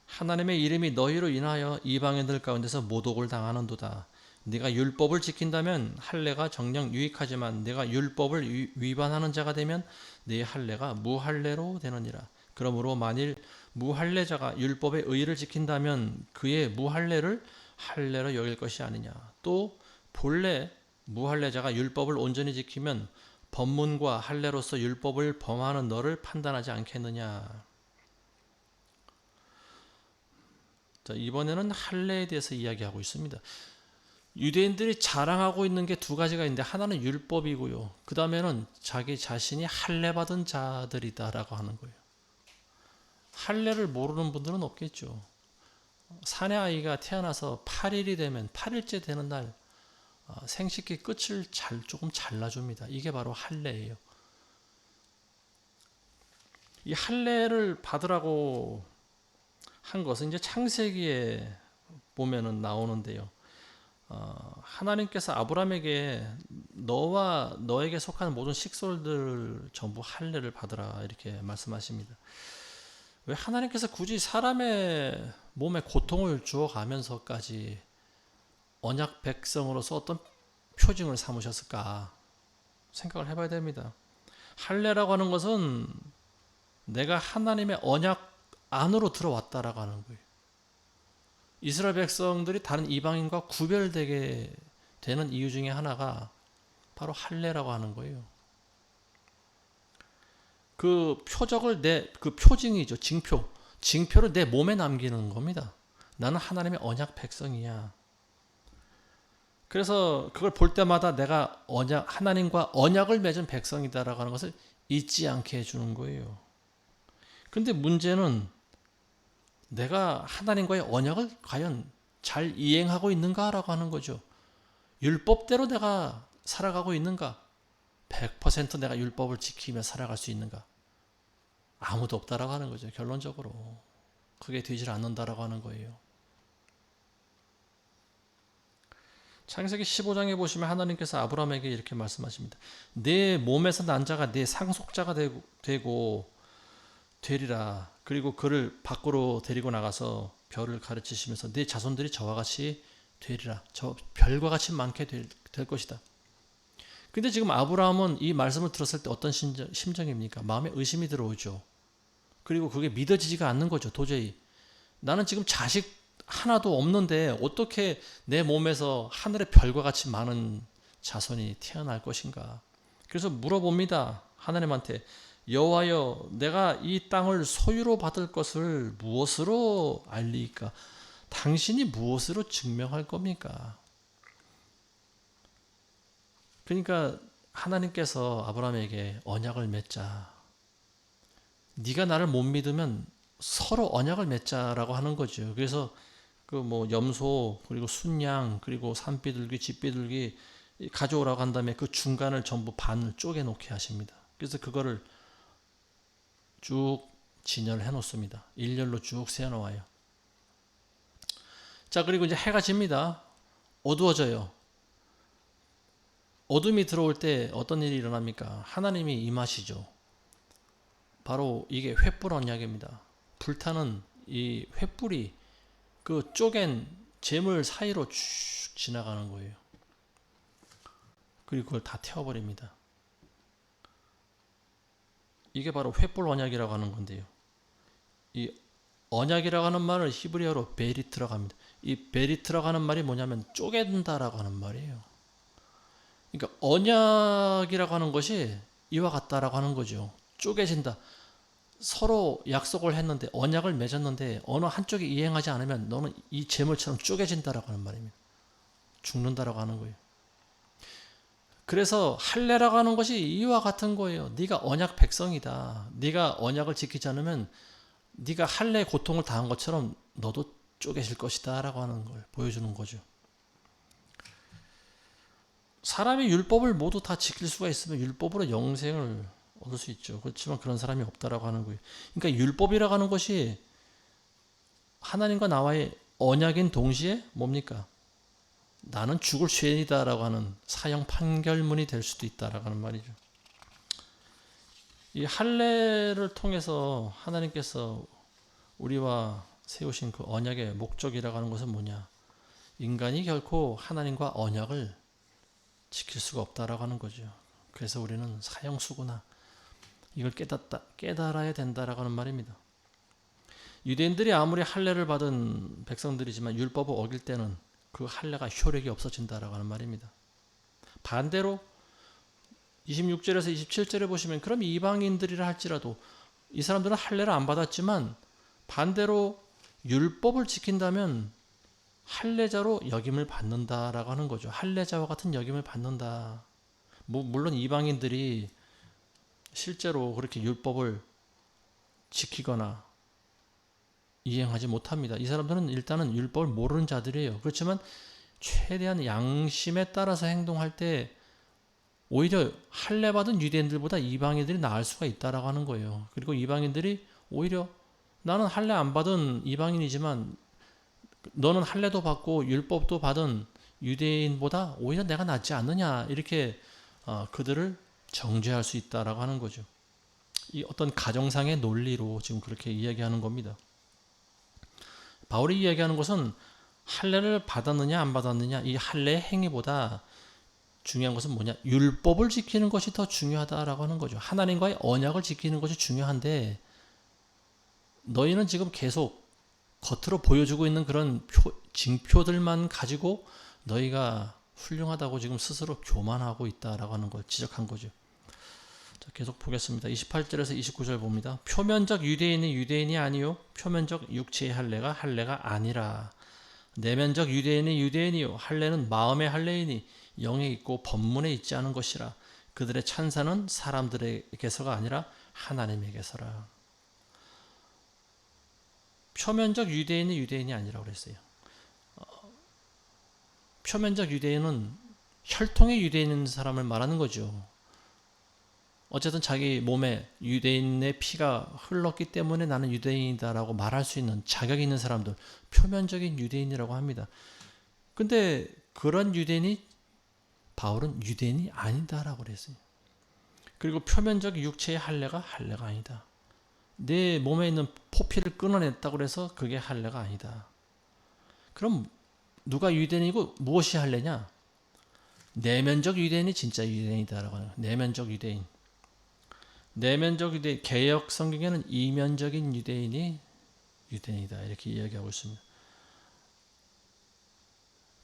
하나님의 이름이 너희로 인하여 이방인들 가운데서 모독을 당하는도다. 네가 율법을 지킨다면 할례가 정녕 유익하지만 네가 율법을 위반하는 자가 되면 네 할례가 무할례로 되느니라. 그러므로 만일 무할례자가 율법의 의를 지킨다면 그의 무할례를 할례로 여길 것이 아니냐. 또 본래 무할례자가 율법을 온전히 지키면 법문과 할례로서 율법을 범하는 너를 판단하지 않겠느냐. 자, 이번에는 할례에 대해서 이야기하고 있습니다. 유대인들이 자랑하고 있는 게 두 가지가 있는데, 하나는 율법이고요. 그 다음에는 자기 자신이 할례 받은 자들이다라고 하는 거예요. 할례를 모르는 분들은 없겠죠. 사내 아이가 태어나서 8일이 되면 8일째 되는 날 생식기 끝을 조금 잘라줍니다. 이게 바로 할례예요. 이 할례를 받으라고 한 것은 이제 창세기에 보면은 나오는데요. 하나님께서 아브라함에게 너와 너에게 속하는 모든 식솔들 전부 할례를 받으라 이렇게 말씀하십니다. 왜 하나님께서 굳이 사람의 몸에 고통을 주어가면서까지 언약 백성으로서 어떤 표징을 삼으셨을까 생각을 해봐야 됩니다. 할례라고 하는 것은 내가 하나님의 언약 안으로 들어왔다라고 하는 거예요. 이스라엘 백성들이 다른 이방인과 구별되게 되는 이유 중에 하나가 바로 할례라고 하는 거예요. 그 표적을 그 표징이죠. 징표를 내 몸에 남기는 겁니다. 나는 하나님의 언약 백성이야. 그래서 그걸 볼 때마다 내가 하나님과 언약을 맺은 백성이다라고 하는 것을 잊지 않게 해주는 거예요. 근데 문제는 내가 하나님과의 언약을 과연 잘 이행하고 있는가라고 하는 거죠. 율법대로 내가 살아가고 있는가? 100% 내가 율법을 지키며 살아갈 수 있는가? 아무도 없다라고 하는 거죠. 결론적으로 그게 되질 않는다라고 하는 거예요. 창세기 15장에 보시면 하나님께서 아브라함에게 이렇게 말씀하십니다. 내 몸에서 난 자가 내 상속자가 되고 되리라. 그리고 그를 밖으로 데리고 나가서 별을 가르치시면서 내 자손들이 저와 같이 되리라. 저 별과 같이 많게 될 것이다. 근데 지금 아브라함은 이 말씀을 들었을 때 어떤 심정입니까? 마음에 의심이 들어오죠. 그리고 그게 믿어지지가 않는 거죠. 도저히. 나는 지금 자식 하나도 없는데 어떻게 내 몸에서 하늘의 별과 같이 많은 자손이 태어날 것인가? 그래서 물어봅니다. 하나님한테 여호와여, 내가 이 땅을 소유로 받을 것을 무엇으로 알리까? 당신이 무엇으로 증명할 겁니까? 그러니까 하나님께서 아브라함에게 언약을 맺자. 네가 나를 못 믿으면 서로 언약을 맺자라고 하는 거죠. 그래서 그 뭐 염소 그리고 순양 그리고 산비둘기 쥐비둘기 가져오라고 한 다음에 그 중간을 전부 반을 쪼개 놓게 하십니다. 그래서 그거를 쭉 진열해 놓습니다. 일렬로 쭉 세워 놓아요. 자, 그리고 이제 해가 집니다. 어두워져요. 어둠이 들어올 때 어떤 일이 일어납니까? 하나님이 임하시죠. 바로 이게 횃불 언약입니다. 불타는 이 횃불이 그 쪼갠 재물 사이로 쭉 지나가는 거예요. 그리고 그걸 다 태워버립니다. 이게 바로 횃불 언약이라고 하는 건데요. 이 언약이라고 하는 말을 히브리어로 베리트라고 합니다. 이 베리트라고 하는 말이 뭐냐면 쪼갠다라고 하는 말이에요. 그러니까 언약이라고 하는 것이 이와 같다라고 하는 거죠. 쪼개진다. 서로 약속을 했는데 언약을 맺었는데 어느 한쪽이 이행하지 않으면 너는 이 재물처럼 쪼개진다라고 하는 말입니다. 죽는다라고 하는 거예요. 그래서 할례라고 하는 것이 이와 같은 거예요. 네가 언약 백성이다. 네가 언약을 지키지 않으면 네가 할례의 고통을 당한 것처럼 너도 쪼개질 것이다 라고 하는 걸 보여주는 거죠. 사람이 율법을 모두 다 지킬 수가 있으면 율법으로 영생을 얻을 수 있죠. 그렇지만 그런 사람이 없다라고 하는 거예요. 그러니까 율법이라고 하는 것이 하나님과 나와의 언약인 동시에 뭡니까? 나는 죽을 죄인이다라고 하는 사형 판결문이 될 수도 있다라고 하는 말이죠. 이 할례를 통해서 하나님께서 우리와 세우신 그 언약의 목적이라고 하는 것은 뭐냐? 인간이 결코 하나님과 언약을 지킬 수가 없다라고 하는 거죠. 그래서 우리는 사형수구나. 이걸 깨달아야 된다라고 하는 말입니다. 유대인들이 아무리 할례를 받은 백성들이지만 율법을 어길 때는 그 할례가 효력이 없어진다라고 하는 말입니다. 반대로 26절에서 27절에 보시면 그럼 이방인들이라 할지라도 이 사람들은 할례를 안 받았지만 반대로 율법을 지킨다면 할례자로 역임을 받는다라고 하는 거죠. 할례자와 같은 역임을 받는다. 물론 이방인들이 실제로 그렇게 율법을 지키거나 이행하지 못합니다. 이 사람들은 일단은 율법을 모르는 자들이에요. 그렇지만 최대한 양심에 따라서 행동할 때 오히려 할례 받은 유대인들보다 이방인들이 나을 수가 있다라고 하는 거예요. 그리고 이방인들이 오히려 나는 할례 안 받은 이방인이지만 너는 할례도 받고 율법도 받은 유대인보다 오히려 내가 낫지 않느냐 이렇게 그들을 정죄할 수 있다라고 하는 거죠. 이 어떤 가정상의 논리로 지금 그렇게 이야기하는 겁니다. 바울이 이야기하는 것은 할례를 받았느냐 안 받았느냐, 이 할례의 행위보다 중요한 것은 뭐냐? 율법을 지키는 것이 더 중요하다라고 하는 거죠. 하나님과의 언약을 지키는 것이 중요한데 너희는 지금 계속 겉으로 보여주고 있는 그런 징표들만 가지고 너희가 훌륭하다고 지금 스스로 교만하고 있다라고 하는 걸 지적한 거죠. 자, 계속 보겠습니다. 28절에서 29절 봅니다. 표면적 유대인이 유대인이 아니요 표면적 육체의 할례가 할례가 아니라 내면적 유대인이 유대인이요 할례는 마음의 할례이니 영에 있고 법문에 있지 않은 것이라. 그들의 찬사는 사람들에게서가 아니라 하나님에게서라. 표면적 유대인이 유대인이 아니라고 그랬어요. 표면적 유대인은 혈통의 유대인인 사람을 말하는 거죠. 어쨌든 자기 몸에 유대인의 피가 흘렀기 때문에 나는 유대인이다라고 말할 수 있는 자격이 있는 사람들, 표면적인 유대인이라고 합니다. 근데 그런 유대인이 바울은 유대인이 아니다라고 그랬어요. 그리고 표면적 육체의 할례가 할례가 아니다. 내 몸에 있는 포피를 끊어냈다고 해서 그게 할례가 아니다. 그럼 누가 유대인이고 무엇이 할례냐? 내면적 유대인이 진짜 유대인이다라고 하는 거예요. 내면적 유대인. 내면적 유대인, 개역 성경에는 이면적인 유대인이 유대인이다 이렇게 이야기하고 있습니다.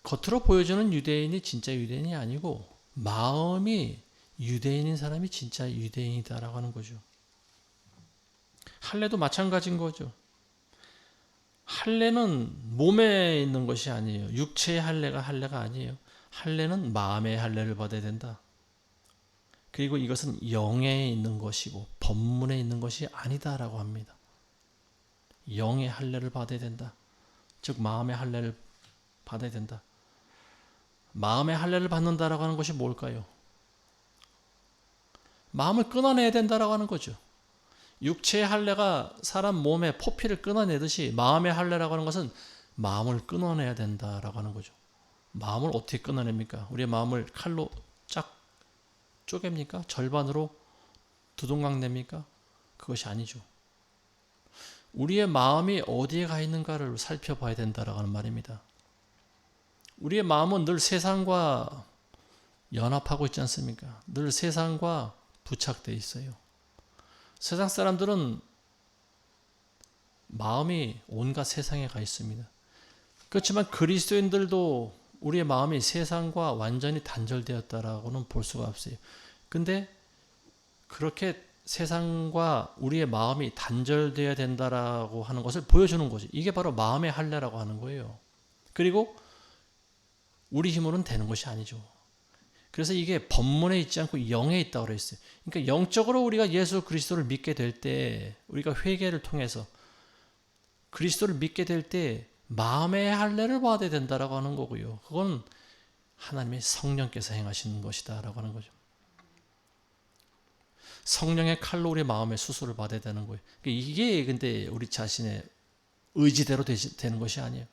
겉으로 보여주는 유대인이 진짜 유대인이 아니고 마음이 유대인인 사람이 진짜 유대인이다라고 하는 거죠. 할례도 마찬가지인 거죠. 할례는 몸에 있는 것이 아니에요. 육체의 할례가 할례가 아니에요. 할례는 마음의 할례를 받아야 된다. 그리고 이것은 영에 있는 것이고 법문에 있는 것이 아니다라고 합니다. 영의 할례를 받아야 된다. 즉 마음의 할례를 받아야 된다. 마음의 할례를 받는다라고 하는 것이 뭘까요? 마음을 끊어내야 된다라고 하는 거죠. 육체의 할례가 사람 몸에 포피를 끊어내듯이 마음의 할례라고 하는 것은 마음을 끊어내야 된다라고 하는 거죠. 마음을 어떻게 끊어냅니까? 우리의 마음을 칼로 쫙 쪼갭니까? 절반으로 두동강 냅니까? 그것이 아니죠. 우리의 마음이 어디에 가 있는가를 살펴봐야 된다라고 하는 말입니다. 우리의 마음은 늘 세상과 연합하고 있지 않습니까? 늘 세상과 부착되어 있어요. 세상 사람들은 마음이 온갖 세상에 가 있습니다. 그렇지만 그리스도인들도 우리의 마음이 세상과 완전히 단절되었다라고는 볼 수가 없어요. 근데 그렇게 세상과 우리의 마음이 단절되어야 된다라고 하는 것을 보여주는 거죠. 이게 바로 마음의 할례라고 하는 거예요. 그리고 우리 힘으로는 되는 것이 아니죠. 그래서 이게 법문에 있지 않고 영에 있다고 그랬어요. 그러니까 영적으로 우리가 예수 그리스도를 믿게 될 때, 우리가 회개를 통해서 그리스도를 믿게 될 때 마음의 할례를 받아야 된다라고 하는 거고요. 그건 하나님의 성령께서 행하시는 것이다라고 하는 거죠. 성령의 칼로 우리 마음의 수술을 받아야 되는 거예요. 이게 근데 우리 자신의 의지대로 되는 것이 아니에요.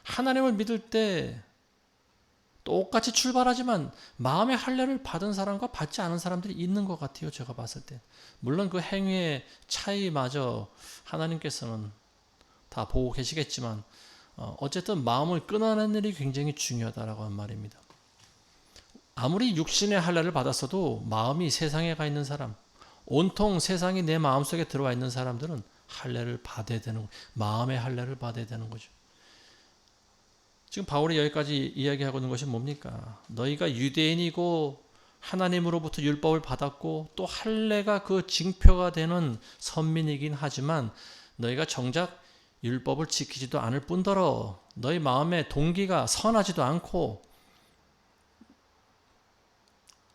하나님을 믿을 때 똑같이 출발하지만 마음의 할례를 받은 사람과 받지 않은 사람들이 있는 것 같아요. 제가 봤을 때. 물론 그 행위의 차이마저 하나님께서는 다 보고 계시겠지만 어쨌든 마음을 끊어내는 일이 굉장히 중요하다라고 한 말입니다. 아무리 육신의 할례를 받았어도 마음이 세상에 가 있는 사람, 온통 세상이 내 마음속에 들어와 있는 사람들은 할례를 받아야 되는 거예요. 마음의 할례를 받아야 되는 거죠. 지금 바울이 여기까지 이야기하고 있는 것이 뭡니까? 너희가 유대인이고 하나님으로부터 율법을 받았고 또 할례가 그 징표가 되는 선민이긴 하지만 너희가 정작 율법을 지키지도 않을 뿐더러 너희 마음의 동기가 선하지도 않고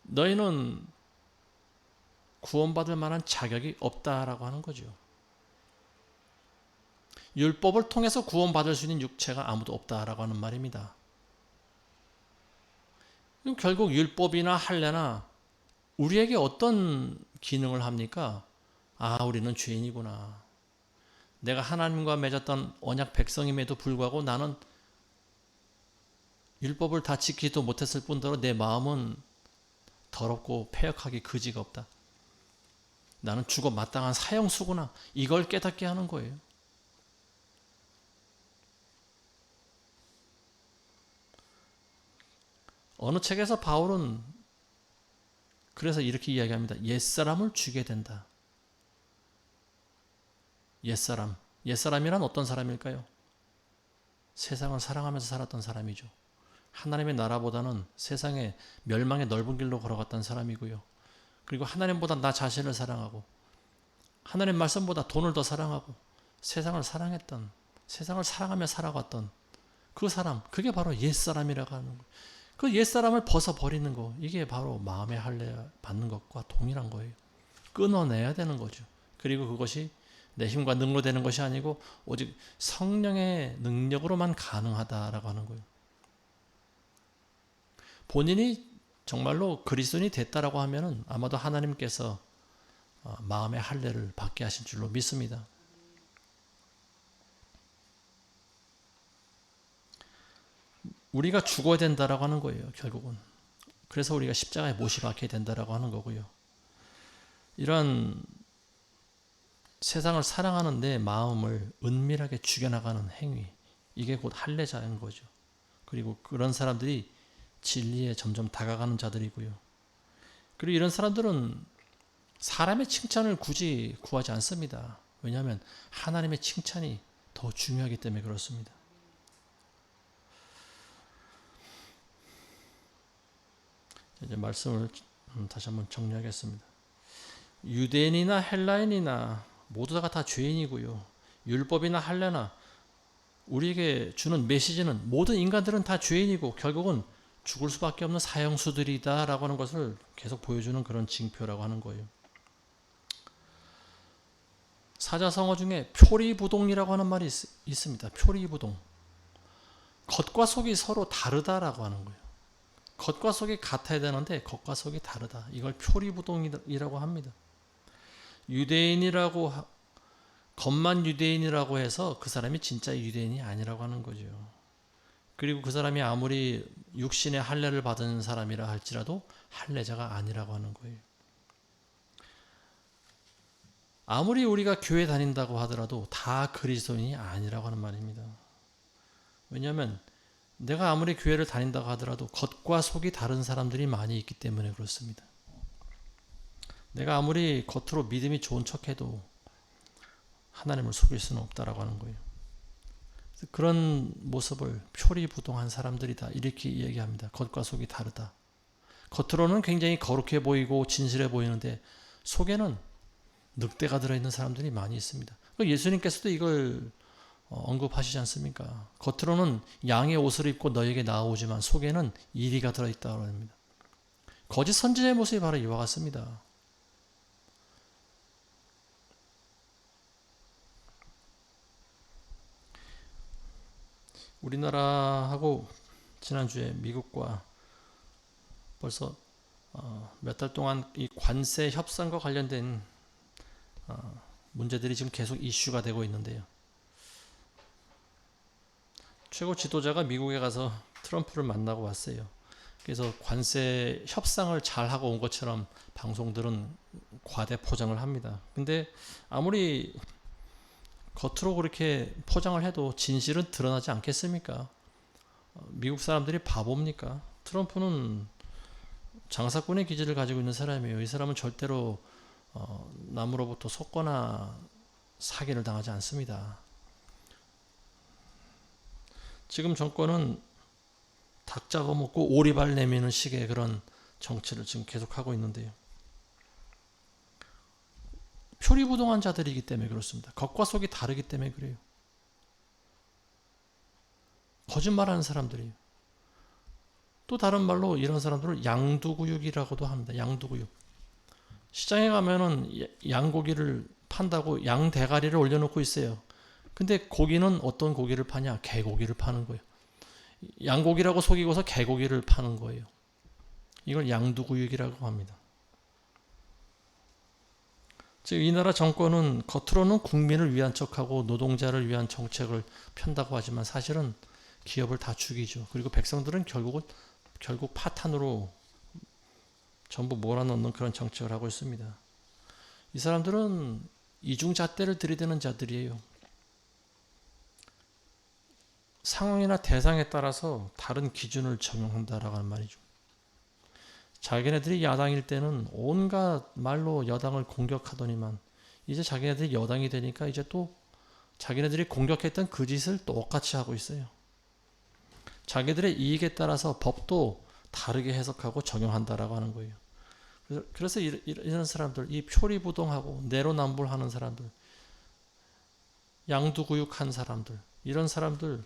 너희는 구원받을 만한 자격이 없다라고 하는 거죠. 율법을 통해서 구원받을 수 있는 육체가 아무도 없다라고 하는 말입니다. 그럼 결국 율법이나 할례나 우리에게 어떤 기능을 합니까? 아, 우리는 죄인이구나. 내가 하나님과 맺었던 언약 백성임에도 불구하고 나는 율법을 다 지키지도 못했을 뿐더러 내 마음은 더럽고 패역하기 그지가 없다. 나는 죽어 마땅한 사형수구나. 이걸 깨닫게 하는 거예요. 어느 책에서 바울은 그래서 이렇게 이야기합니다. 옛사람을 죽여야 된다. 옛사람. 옛사람이란 어떤 사람일까요? 세상을 사랑하면서 살았던 사람이죠. 하나님의 나라보다는 세상의 멸망의 넓은 길로 걸어갔던 사람이고요. 그리고 하나님보다 나 자신을 사랑하고 하나님 말씀보다 돈을 더 사랑하고 세상을 사랑했던, 세상을 사랑하며 살아갔던 그 사람, 그게 바로 옛사람이라고 하는 거예요. 그 옛사람을 벗어버리는 거, 이게 바로 마음의 할례 받는 것과 동일한 거예요. 끊어내야 되는 거죠. 그리고 그것이 내 힘과 능로 되는 것이 아니고 오직 성령의 능력으로만 가능하다라고 하는 거예요. 본인이 정말로 그리스도인이 됐다라고 하면은 아마도 하나님께서 마음의 할례를 받게 하신 줄로 믿습니다. 우리가 죽어야 된다라고 하는 거예요, 결국은. 그래서 우리가 십자가에 못이 박혀야 된다라고 하는 거고요. 이런 세상을 사랑하는 내 마음을 은밀하게 죽여나가는 행위, 이게 곧 할례자인 거죠. 그리고 그런 사람들이 진리에 점점 다가가는 자들이고요. 그리고 이런 사람들은 사람의 칭찬을 굳이 구하지 않습니다. 왜냐하면 하나님의 칭찬이 더 중요하기 때문에 그렇습니다. 이제 말씀을 다시 한번 정리하겠습니다. 유대인이나 헬라인이나 모두가 다 죄인이고요. 율법이나 할례나 우리에게 주는 메시지는 모든 인간들은 다 죄인이고 결국은 죽을 수밖에 없는 사형수들이다라고 하는 것을 계속 보여주는 그런 징표라고 하는 거예요. 사자성어 중에 표리부동이라고 하는 말이 있습니다. 표리부동. 겉과 속이 서로 다르다라고 하는 거예요. 겉과 속이 같아야 되는데 겉과 속이 다르다. 이걸 표리부동이라고 합니다. 유대인이라고 겉만 유대인이라고 해서 그 사람이 진짜 유대인이 아니라고 하는 거죠. 그리고 그 사람이 아무리 육신의 할례를 받은 사람이라 할지라도 할례자가 아니라고 하는 거예요. 아무리 우리가 교회 다닌다고 하더라도 다 그리스도인이 아니라고 하는 말입니다. 왜냐하면 내가 아무리 교회를 다닌다고 하더라도 겉과 속이 다른 사람들이 많이 있기 때문에 그렇습니다. 내가 아무리 겉으로 믿음이 좋은 척해도 하나님을 속일 수는 없다라고 하는 거예요. 그런 모습을 표리부동한 사람들이다 이렇게 이야기합니다. 겉과 속이 다르다. 겉으로는 굉장히 거룩해 보이고 진실해 보이는데 속에는 늑대가 들어있는 사람들이 많이 있습니다. 예수님께서도 이걸 언급하시지 않습니까? 겉으로는 양의 옷을 입고 너에게 나아오지만 속에는 이리가 들어있다고 합니다. 거짓 선지자의 모습이 바로 이와 같습니다. 우리나라하고 지난주에 미국과 벌써 몇 달 동안 이 관세 협상과 관련된 문제들이 지금 계속 이슈가 되고 있는데요. 최고 지도자가 미국에 가서 트럼프를 만나고 왔어요. 그래서 관세 협상을 잘하고 온 것처럼 방송들은 과대 포장을 합니다. 근데 아무리 겉으로 그렇게 포장을 해도 진실은 드러나지 않겠습니까? 미국 사람들이 바보입니까? 트럼프는 장사꾼의 기질을 가지고 있는 사람이에요. 이 사람은 절대로 남으로부터 속거나 사기를 당하지 않습니다. 지금 정권은 닭 잡아먹고 오리발 내미는 식의 그런 정치를 지금 계속하고 있는데요. 표리부동한 자들이기 때문에 그렇습니다. 겉과 속이 다르기 때문에 그래요. 거짓말하는 사람들이에요. 또 다른 말로 이런 사람들을 양두구육이라고도 합니다. 양두구육. 시장에 가면은 양고기를 판다고 양 대가리를 올려놓고 있어요. 근데 고기는 어떤 고기를 파냐? 개고기를 파는 거예요. 양고기라고 속이고서 개고기를 파는 거예요. 이걸 양두구육이라고 합니다. 즉 이 나라 정권은 겉으로는 국민을 위한 척하고 노동자를 위한 정책을 편다고 하지만 사실은 기업을 다 죽이죠. 그리고 백성들은 결국 파탄으로 전부 몰아넣는 그런 정책을 하고 있습니다. 이 사람들은 이중잣대를 들이대는 자들이에요. 상황이나 대상에 따라서 다른 기준을 적용한다라고 하는 말이죠. 자기네들이 야당일 때는 온갖 말로 여당을 공격하더니만 이제 자기네들이 여당이 되니까 이제 또 자기네들이 공격했던 그 짓을 똑같이 하고 있어요. 자기들의 이익에 따라서 법도 다르게 해석하고 적용한다라고 하는 거예요. 그래서 이런 사람들, 이 표리부동하고 내로남불하는 사람들, 양두구육한 사람들, 이런 사람들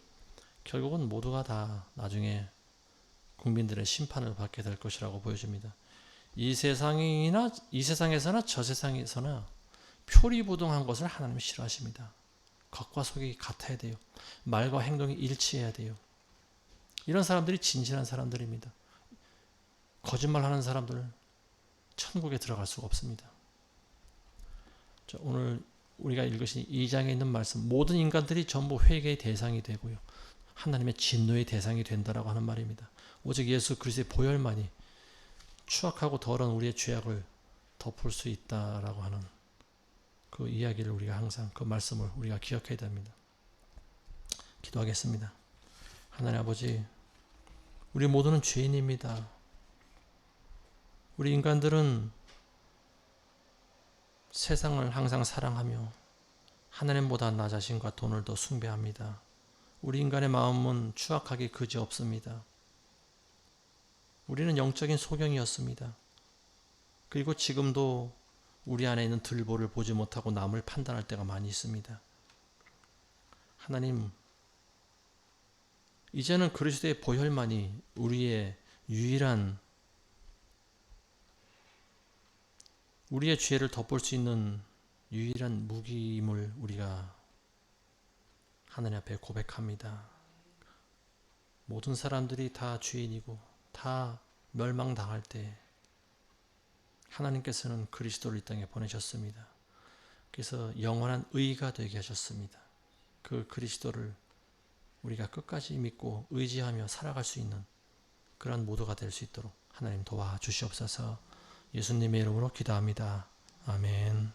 결국은 모두가 다 나중에 국민들의 심판을 받게 될 것이라고 보여집니다. 이 세상에서나 저 세상에서나 표리부동한 것을 하나님은 싫어하십니다. 겉과 속이 같아야 돼요. 말과 행동이 일치해야 돼요. 이런 사람들이 진실한 사람들입니다. 거짓말하는 사람들 천국에 들어갈 수가 없습니다. 오늘 우리가 읽으신 2장에 있는 말씀, 모든 인간들이 전부 회개의 대상이 되고요, 하나님의 진노의 대상이 된다라고 하는 말입니다. 오직 예수 그리스도의 보혈만이 추악하고 더러운 우리의 죄악을 덮을 수 있다라고 하는 그 이야기를 우리가 항상, 그 말씀을 우리가 기억해야 됩니다. 기도하겠습니다. 하나님 아버지, 우리 모두는 죄인입니다. 우리 인간들은 세상을 항상 사랑하며 하나님보다 나 자신과 돈을 더 숭배합니다. 우리 인간의 마음은 추악하기 그지없습니다. 우리는 영적인 소경이었습니다. 그리고 지금도 우리 안에 있는 들보를 보지 못하고 남을 판단할 때가 많이 있습니다. 하나님, 이제는 그리스도의 보혈만이 우리의 죄를 덮을 수 있는 유일한 무기임을 우리가 하나님 앞에 고백합니다. 모든 사람들이 다 죄인이고 다 멸망당할 때 하나님께서는 그리스도를 이 땅에 보내셨습니다. 그래서 영원한 의가 되게 하셨습니다. 그 그리스도를 우리가 끝까지 믿고 의지하며 살아갈 수 있는 그런 모두가 될 수 있도록 하나님 도와주시옵소서. 예수님의 이름으로 기도합니다. 아멘.